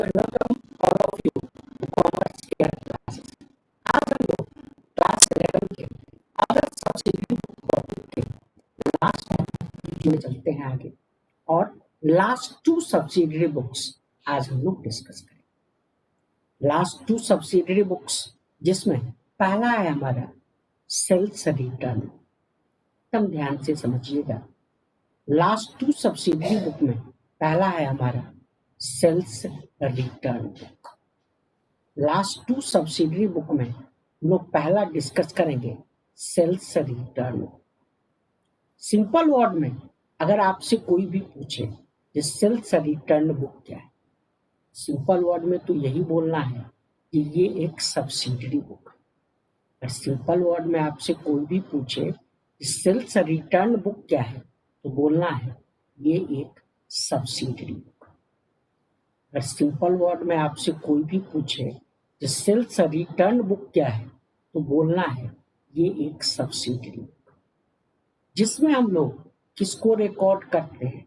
Welcome all of you to commerce care classes. आज हम लोग क्लास 11 के अदर सब्सिडी टॉपिक के लास्ट में चलते हैं आगे, और लास्ट 2 सब्सिडरी बुक्स आज हम लोग डिस्कस करेंगे। लास्ट 2 सब्सिडरी बुक्स जिसमें पहला है हमारा सेल्स रिटर्न। एकदम ध्यान से समझिएगा, लास्ट 2 सब्सिडरी बुक में पहला है हमारा sales return book. Last 2 subsidiary book में हम लोग पहला डिस्कस करेंगे सेल्स रिटर्न। सिंपल वर्ड में अगर आपसे कोई भी पूछे कि सेल्स रिटर्न बुक क्या है, सिंपल वर्ड में तो यही बोलना है कि ये एक सब्सिडरी बुक है। अगर सिंपल वर्ड में आपसे कोई भी पूछे कि सेल्स रिटर्न बुक क्या है, तो बोलना है ये एक सब्सिडरी बुक। अगर सिंपल वर्ड में आपसे कोई भी पूछे कि सेल्स रिटर्न बुक क्या है, तो बोलना है ये एक सब्सिडरी बुक, जिसमें हम लोग किसको रिकॉर्ड करते हैं,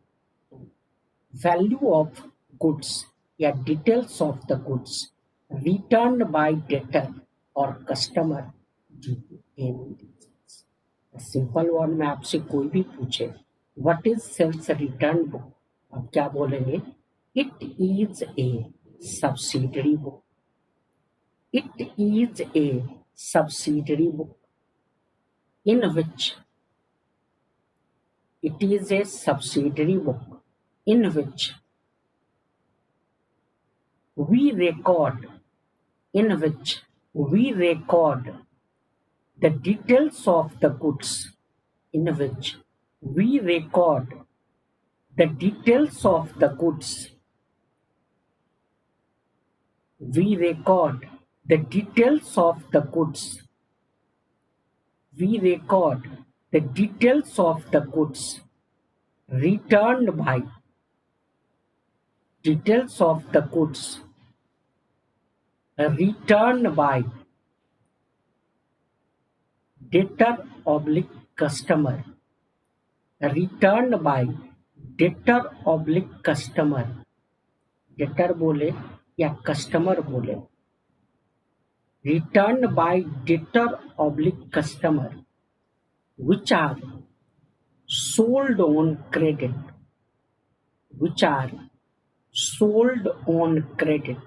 वैल्यू ऑफ गुड्स या details of the goods return by debtor और customer due to any reasons. Simple word में आपसे कोई भी पूछे what is sales return book, आप क्या बोलेंगे? It is a subsidiary book. It is a subsidiary book in which it is a subsidiary book in which we record the details of the goods, in which we record the details of the goods. We record the details of the goods. We record the details of the goods returned by details of the goods returned by debtor oblique customer, returned by debtor oblique customer, debtor बोले या customer बोले, returned by debtor oblique customer, which are sold on credit, which are sold on credit,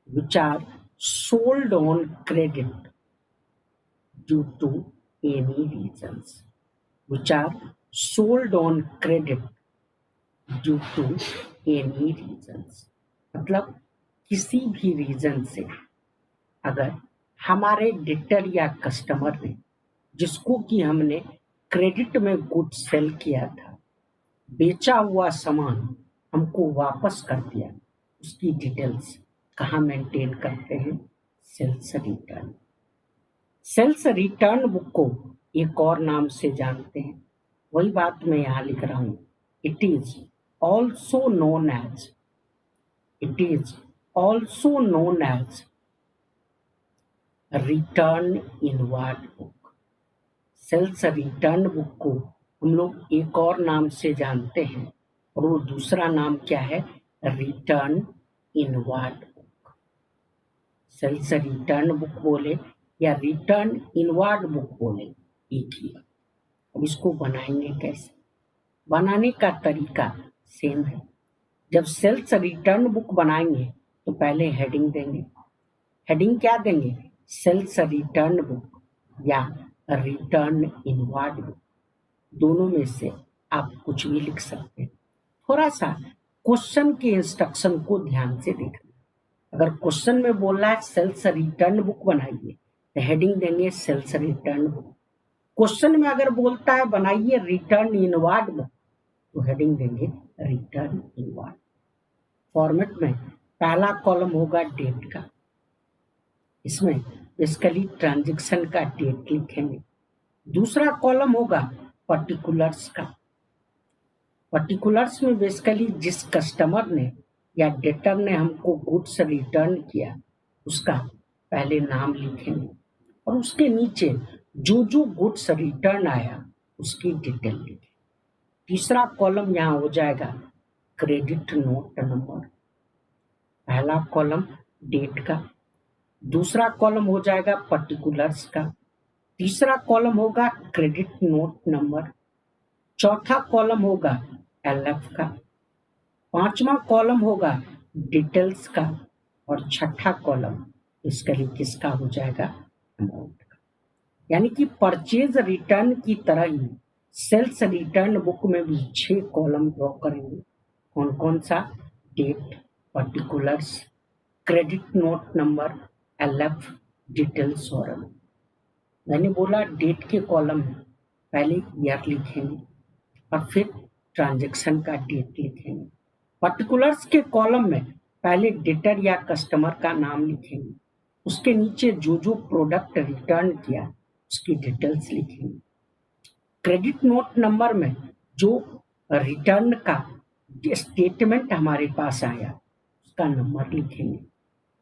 which are sold on credit due to any reasons, which are sold on credit due to any reasons। मतलब किसी भी reason से अगर हमारे debtor या customer ने, जिसको कि हमने क्रेडिट में गुड सेल किया था, बेचा हुआ सामान हमको वापस कर दिया, उसकी डिटेल्स कहाँ मेंटेन करते हैं? Sales return. Sales return book को एक और नाम से जानते हैं, वही बात मैं यहाँ लिख रहा हूँ। It is also known as, it is also known as return inward book। Sales return book को हम लोग एक और नाम से जानते हैं, और वो दूसरा नाम क्या है? Return inward book. Sales return book बोले या रिटर्न इनवर्ड बुक बोले, एक ही। अब इसको बनाएंगे कैसे? बनाने का तरीका सेम है। जब सेल्स रिटर्न बुक बनाएंगे तो पहले हेडिंग देंगे। हेडिंग क्या देंगे? सेल्स रिटर्न बुक या रिटर्न इनवर्ड बुक, दोनों में से आप कुछ भी लिख सकते हैं। थोड़ा सा क्वेश्चन के इंस्ट्रक्शन को ध्यान से देखना। अगर क्वेश्चन में बोल रहा है सेल्स रिटर्न बुक बनाइए, तो हेडिंग देंगे सेल्स रिटर्न बुक। क्वेश्चन में अगर बोलता है बनाइए रिटर्न इनवर्ड बुक, तो हेडिंग देंगे रिटर्न इनवर्ड। फॉर्मेट में पहला कॉलम होगा डेट का, इसमें बेसिकली ट्रांजैक्शन का डेट लिखेंगे। दूसरा कॉलम होगा पर्टिकुलर्स का। पर्टिकुलर्स में बेसिकली जिस कस्टमर ने या डेटर ने हमको गुड्स रिटर्न किया, उसका पहले नाम लिखेंगे, और उसके नीचे जो जो गुड्स रिटर्न आया उसकी डिटेल लिखेंगे। तीसरा कॉलम यहाँ हो जाएगा क्रेडिट नोट नंबर। पहला कॉलम डेट का, दूसरा कॉलम हो जाएगा पर्टिकुलर्स का, तीसरा कॉलम होगा क्रेडिट नोट नंबर, चौथा कॉलम होगा एलएफ का, पांचवा कॉलम होगा डिटेल्स का, और छठा कॉलम इसके किसका हो जाएगा, अमाउंट का। यानी कि परचेज रिटर्न की तरह ही सेल्स रिटर्न बुक में भी 6 कॉलम ड्रॉ करेंगे। कौन कौन सा, date, particulars, credit note number, LF, details और अमाउंट। मैंने बोला डेट के कॉलम में पहले ईयर लिखेंगे और फिर ट्रांजैक्शन का डेट लिखेंगे। पर्टिकुलर्स के कॉलम में पहले डेटर या कस्टमर का नाम लिखेंगे, उसके नीचे जो जो प्रोडक्ट रिटर्न किया उसकी डिटेल्स लिखेंगे। क्रेडिट नोट नंबर में जो रिटर्न का स्टेटमेंट हमारे पास आया उसका नंबर लिखेंगे।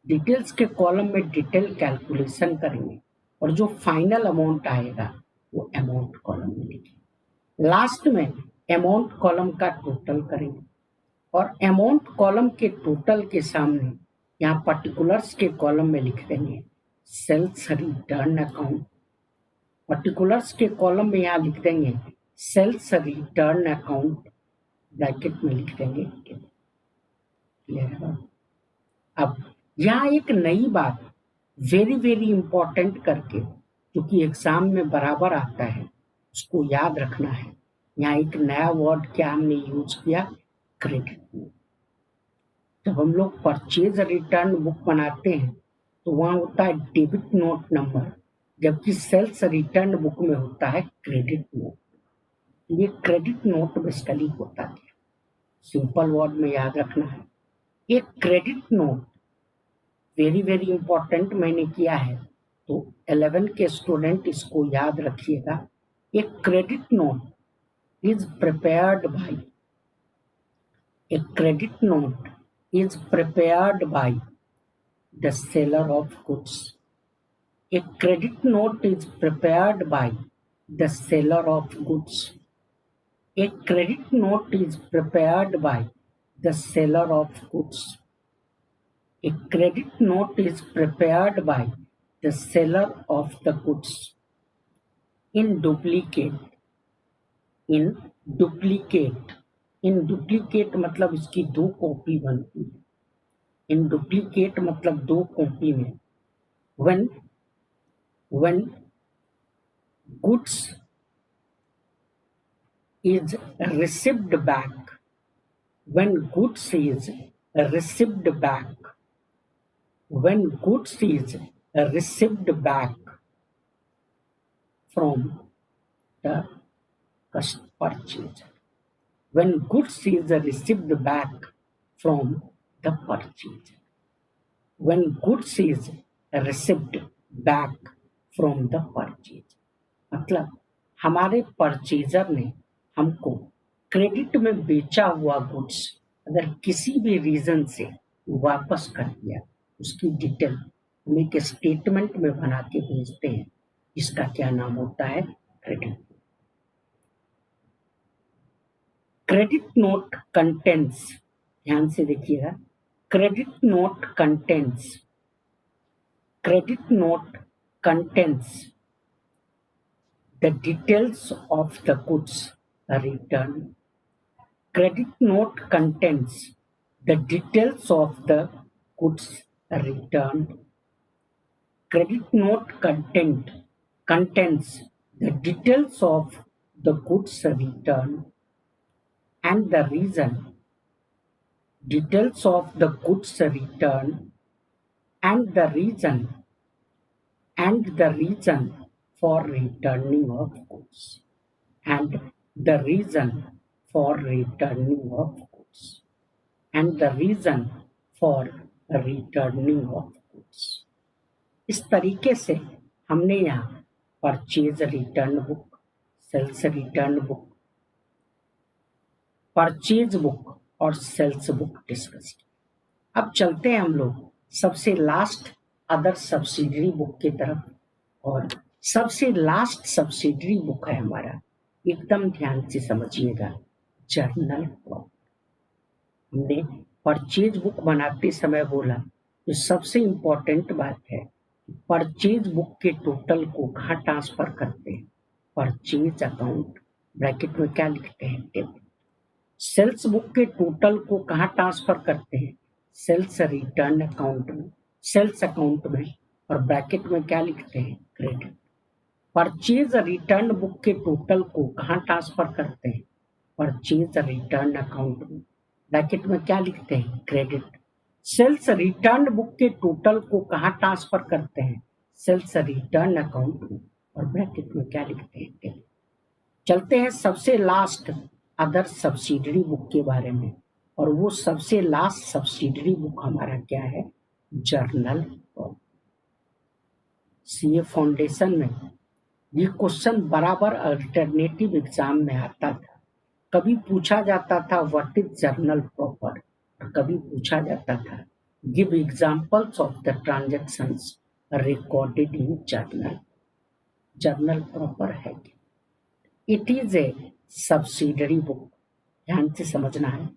डिटेल्स के कॉलम में डिटेल कैलकुलेशन करेंगे और जो फाइनल अमाउंट आएगा वो अमाउंट कॉलम में लिखेंगे। लास्ट में अमाउंट कॉलम का टोटल करेंगे और अमाउंट कॉलम के टोटल के सामने यहाँ पर्टिकुलर्स के कॉलम में लिख देंगे सेल्स रिटर्न अकाउंट, पर्टिकुलर्स के कॉलम में यहाँ लिख देंगे सेल्स रिटर्न अकाउंट, ब्रैकेट में लिख देंगे। अब यहाँ एक नई बात वेरी वेरी इंपॉर्टेंट करके जो कि एग्जाम में बराबर आता है उसको याद रखना है। यहाँ एक नया वर्ड क्या हमने यूज किया, क्रेडिट नोट। जब हम लोग परचेज रिटर्न बुक बनाते हैं तो वहाँ होता है डेबिट नोट नंबर, जबकि सेल्स रिटर्न बुक में होता है क्रेडिट नोट। ये क्रेडिट नोट बेसिकली होता है, सिंपल वर्ड में याद रखना है। एक credit note very very important मैंने किया है तो 11 के स्टूडेंट इसको याद रखिएगा। एक credit note is prepared by, a credit note is prepared by the seller of goods. A credit note is prepared by the seller of goods. A credit note is prepared by the seller of goods. A credit note is prepared by the seller of the goods. In duplicate, in duplicate, in duplicate मतलब इसकी 2 copy बनती है। In duplicate मतलब 2 copy में when goods is received back, when goods is received back, when goods is received back from the purchaser, when goods is received back from the purchaser, when goods is received back from the purchaser, मतलब हमारे purchaser ने हमको credit में बेचा हुआ goods अगर किसी भी रीजन से वापस कर दिया उसकी डिटेल हम एक स्टेटमेंट में बना के भेजते हैं, इसका क्या नाम होता है, क्रेडिट। क्रेडिट नोट कंटेंट्स, ध्यान से देखिएगा, credit note contents, credit note contents the details of the goods returned. Credit note contains the details of the goods returned. Credit note contains the details of the goods returned and the reason, details of the goods returned and the reason for returning of goods, and the reason for returning of goods, and the reason for returning of goods। इस तरीके से हमने यहाँ purchase return book, sales return book, purchase book और sales book discuss किया। अब चलते हैं हम लोग सबसे लास्ट अदर सब्सिडरी बुक की तरफ, और सबसे लास्ट सब्सिडरी बुक है हमारा, एकदम ध्यान से समझिएगा, जर्नल प्रॉफिट। हमने परचेज बुक बनाते समय बोला तो सबसे इम्पोर्टेंट बात है, परचेज बुक के टोटल को कहाँ ट्रांसफर करते हैं, परचेज अकाउंट ब्रैकेट में क्या लिखते हैं, डेबिट। सेल्स बुक के टोटल को कहाँ ट्रांसफर करते हैं, सेल्स रिटर्न अकाउंट में, सेल्स अकाउंट में, और ब्रैकेट में क्या लिखते हैं, क्रेडिट। परचेज रिटर्न बुक के टोटल को कहाँ ट्रांसफर करते हैं, परचेज रिटर्न अकाउंट में, ब्रैकेट में क्या लिखते हैं, क्रेडिट। सेल्स रिटर्न बुक के टोटल को कहाँ ट्रांसफर करते हैं, सेल्स रिटर्न अकाउंट में, और ब्रैकेट में क्या लिखते हैं, डेबिट। चलते हैं सबसे लास्ट अदर सब्सिडरी बुक के बारे में, और वो सबसे लास्ट सब्सिडरी बुक हमारा क्या है, जर्नल। सीए फाउंडेशन में ये क्वेश्चन बराबर अल्टरनेटिव एग्जाम में आता था। कभी पूछा जाता था व्हाट इज जर्नल प्रॉपर, और कभी पूछा जाता था give examples of the transactions recorded in journal. Journal proper है क्या? It is a subsidiary book, ध्यान से समझना है।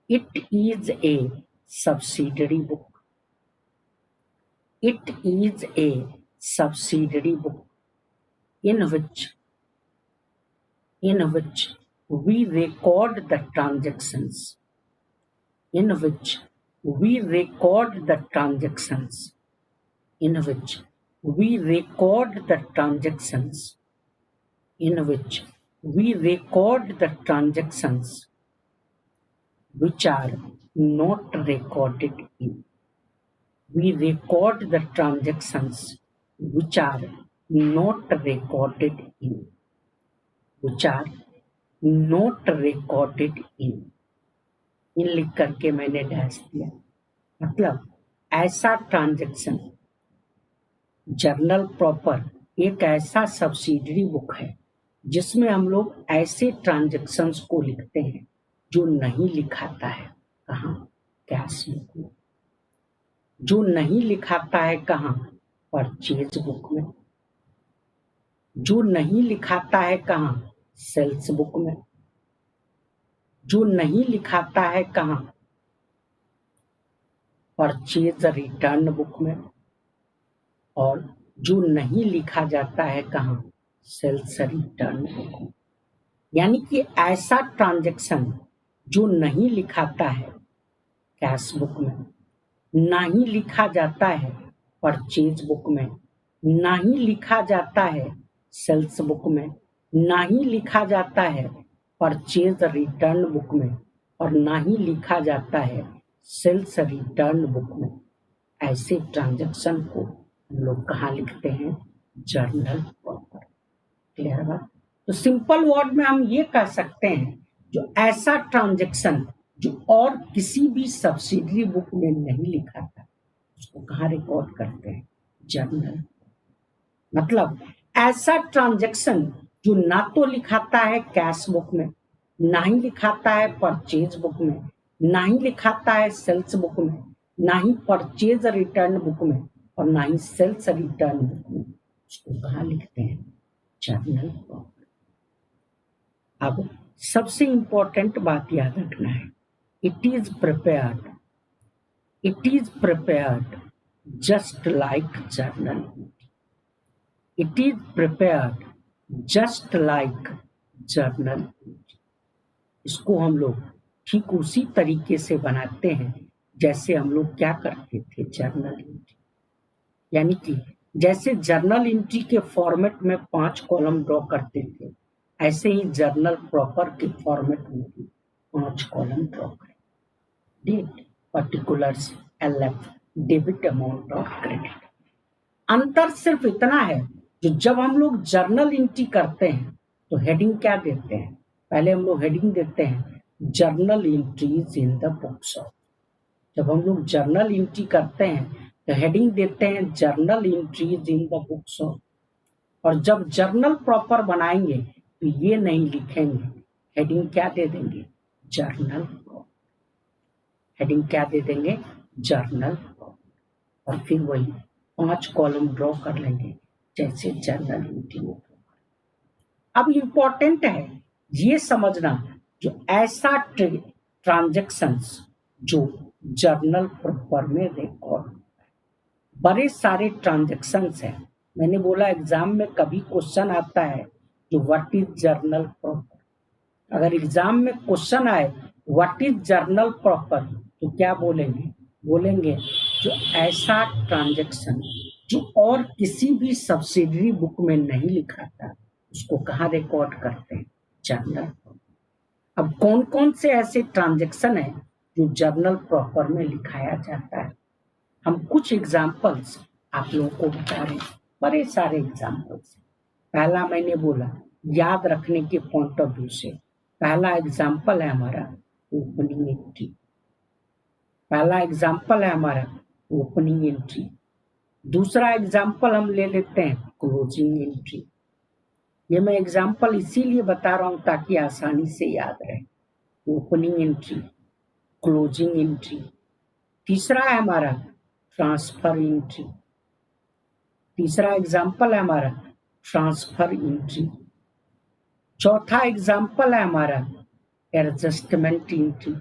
It is a subsidiary book, it is a subsidiary book in which we record the transactions, in which we record the transactions, in which we record the transactions, in which we record the transactions which are not recorded in, we record the transactions which are not recorded in, which are not recorded in, इन लिख करके मैंने dash दिया। मतलब ऐसा transaction, journal proper एक ऐसा subsidiary book है जिसमें हम लोग ऐसे ट्रांजैक्शंस को लिखते हैं जो नहीं लिखाता है कहाँ, कैश बुक में, जो नहीं लिखाता है कहाँ, परचेज बुक में, जो नहीं लिखाता है कहाँ, सेल्स बुक में, जो नहीं लिखाता है कहाँ, परचेज रिटर्न बुक में, और जो नहीं लिखा जाता है कहाँ, सेल्स रिटर्न बुक में। यानी कि ऐसा ट्रांजैक्शन जो नहीं लिखाता है कैश बुक में, ना ही लिखा जाता है परचेज बुक में, ना ही लिखा जाता है सेल्स बुक में, ना ही लिखा जाता है परचेज रिटर्न बुक में, और ना ही लिखा जाता है सेल्स रिटर्न बुक में। ऐसे ट्रांजैक्शन को हम लोग कहाँ लिखते हैं, जर्नल प्रॉपर। क्लियर बात? तो सिंपल वर्ड में हम ये कह सकते हैं जो ऐसा ट्रांजैक्शन जो और किसी भी सब्सिडरी बुक में नहीं लिखा था उसको कहाँ रिकॉर्ड करते हैं, जर्नल। मतलब ऐसा ट्रांजैक्शन जो ना तो लिखाता है कैश बुक में, ना ही लिखाता है परचेज बुक में, ना ही लिखाता है सेल्स बुक में, ना ही परचेज रिटर्न बुक में, और ना ही सेल्स रिटर्न बुक में, उसको कहाँ लिखते हैं, जर्नल प्रॉपर। अब सबसे इंपॉर्टेंट बात याद रखना है, it is prepared, it is prepared just like journal, it is prepared just like journal. इसको हम लोग ठीक उसी तरीके से बनाते हैं जैसे हम लोग क्या करते थे, जर्नल एंट्री। यानी कि जैसे जर्नल एंट्री के फॉर्मेट में 5 कॉलम ड्रॉ करते थे, ऐसे ही जर्नल प्रॉपर के फॉर्मेट में भी 5 कॉलम ड्रॉ करें। Date, particulars, LF, debit amount of credit. अंतर सिर्फ इतना है, जो जब हम लोग जर्नल एंट्री करते हैं तो हेडिंग क्या देते हैं, पहले हम लोग हेडिंग देते हैं journal entries in the books of. जब हम लोग जर्नल एंट्री करते हैं तो हेडिंग देते हैं journal entries in the books of. और जब जर्नल प्रॉपर बनाएंगे तो ये नहीं लिखेंगे, हेडिंग क्या दे देंगे, जर्नल प्रॉपर। हेडिंग क्या दे देंगे, जर्नल प्रॉपर। और फिर वही 5 कॉलम ड्रॉ कर लेंगे जैसे जर्नल एंट्री में। अब इम्पोर्टेंट है ये समझना, जो ऐसा ट्रांजैक्शंस जो जर्नल प्रॉपर में रिकॉर्ड। बड़े सारे ट्रांजैक्शंस हैं। मैंने बोला एग्जाम में कभी क्वेश्चन आता है जो व्हाट इज जर्नल प्रॉपर। अगर एग्जाम में क्वेश्चन आए व्हाट इज जर्नल प्रॉपर तो क्या बोलेंगे? बोलेंगे जो ऐसा ट्रांजैक्शन जो और किसी भी सब्सिडरी बुक में नहीं लिखा था उसको कहाँ रिकॉर्ड करते हैं? जर्नल। अब कौन कौन से ऐसे ट्रांजैक्शन है जो जर्नल प्रॉपर में लिखाया जाता है? हम कुछ एग्जाम्पल्स आप लोगों को बता रहे हैं, बड़े सारे एग्जाम्पल्स। पहला मैंने बोला याद रखने के पॉइंट ऑफ व्यू से, पहला एग्जाम्पल है हमारा ओपनिंग एंट्री। पहला एग्जाम्पल है हमारा ओपनिंग एंट्री। दूसरा एग्जाम्पल हम ले लेते हैं क्लोजिंग एंट्री। ये मैं एग्जाम्पल इसीलिए बता रहा हूं ताकि आसानी से याद रहे। Opening entry, closing entry. तीसरा है हमारा ट्रांसफर एंट्री। तीसरा एग्जाम्पल है हमारा ट्रांसफर एंट्री। चौथा एग्जाम्पल है हमारा एडजस्टमेंट एंट्री।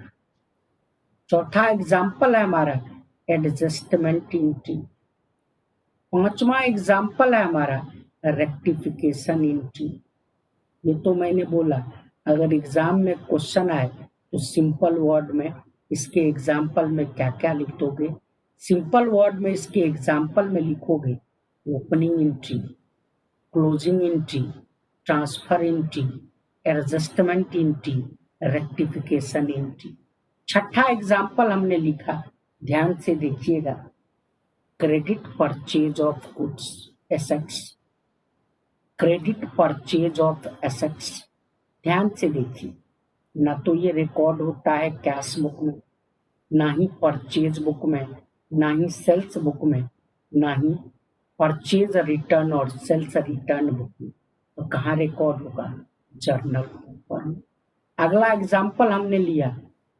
चौथा एग्जाम्पल है हमारा एडजस्टमेंट एंट्री। पांचवा एग्जाम्पल है हमारा रेक्टिफिकेशन एंट्री। ये तो मैंने बोला अगर एग्जाम में क्वेश्चन आए तो सिंपल वर्ड में इसके एग्जाम्पल में क्या क्या लिख दोगे? सिंपल वर्ड में इसके एग्जाम्पल में लिखोगे opening entry, closing entry, transfer entry, adjustment entry, rectification entry. छठा एग्जाम्पल हमने लिखा, ध्यान से देखिएगा, credit purchase of goods assets. Credit purchase of assets, ध्यान से देखिए, ना तो ये रिकॉर्ड होता है कैश बुक में, ना ही परचेज बुक में, ना ही सेल्स बुक में, ना ही परचेज रिटर्न और सेल्स रिटर्न बुक में। तो कहाँ रिकॉर्ड होगा? जर्नल पर। अगला एग्जाम्पल हमने लिया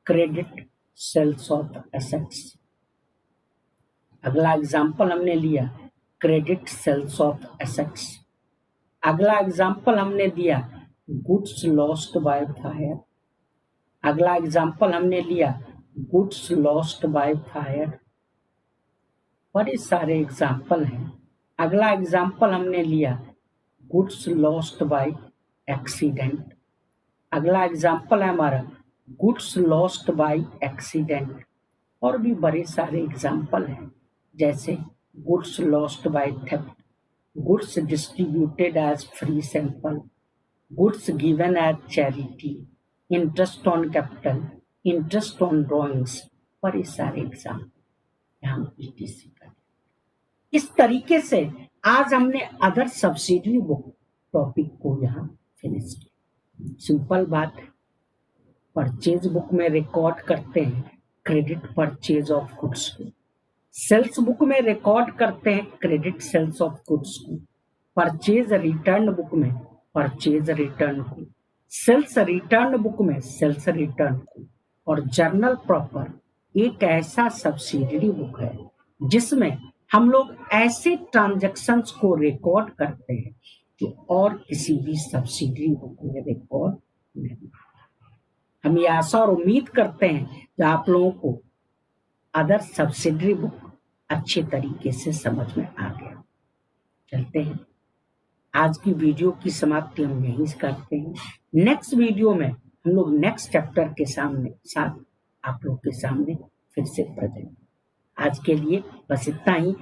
क्रेडिट सेल्स ऑफ एसेट्स। अगला एग्जाम्पल हमने लिया क्रेडिट सेल्स ऑफ एसेट्स। अगला एग्जाम्पल हमने दिया गुड्स लॉस्ट बाय फायर। अगला एग्जाम्पल हमने लिया गुड्स लॉस्ट बाय फायर। बड़े सारे एग्जाम्पल हैं। अगला एग्जाम्पल हमने लिया गुड्स लॉस्ट बाय एक्सीडेंट। अगला एग्जाम्पल है हमारा गुड्स लॉस्ट बाय एक्सीडेंट। और भी बड़े सारे एग्जाम्पल हैं जैसे goods lost by theft, goods distributed as free sample, goods given as charity, interest on capital, interest on drawings, बड़े सारे एग्जाम्पल हम ETC का। इस तरीके से आज हमने अदर सब्सिडरी बुक टॉपिक को यहाँ फिनिश किया। सिंपल बात है, परचेज बुक में रिकॉर्ड करते हैं क्रेडिट परचेज ऑफ गुड्स को, सेल्स बुक में रिकॉर्ड करते हैं क्रेडिट सेल्स ऑफ गुड्स को, परचेज रिटर्न बुक में परचेज रिटर्न को, सेल्स रिटर्न बुक में सेल्स रिटर्न को। और जर्नल प्रॉपर एक ऐसा सब्सिडरी बुक है जिसमें हम लोग ऐसे ट्रांजैक्शंस को रिकॉर्ड करते हैं जो और किसी भी सब्सिडरी बुक में रिकॉर्ड नहीं। हम ये आशा और उम्मीद करते हैं कि आप लोगों को अदर सब्सिडरी बुक अच्छे तरीके से समझ में आ गया। चलते हैं, आज की वीडियो की समाप्ति हम यहीं से करते हैं। नेक्स्ट वीडियो में हम लोग नेक्स्ट चैप्टर के साथ आप लोग के सामने फिर से प्रेजेंट। आज के लिए बस इतना ही।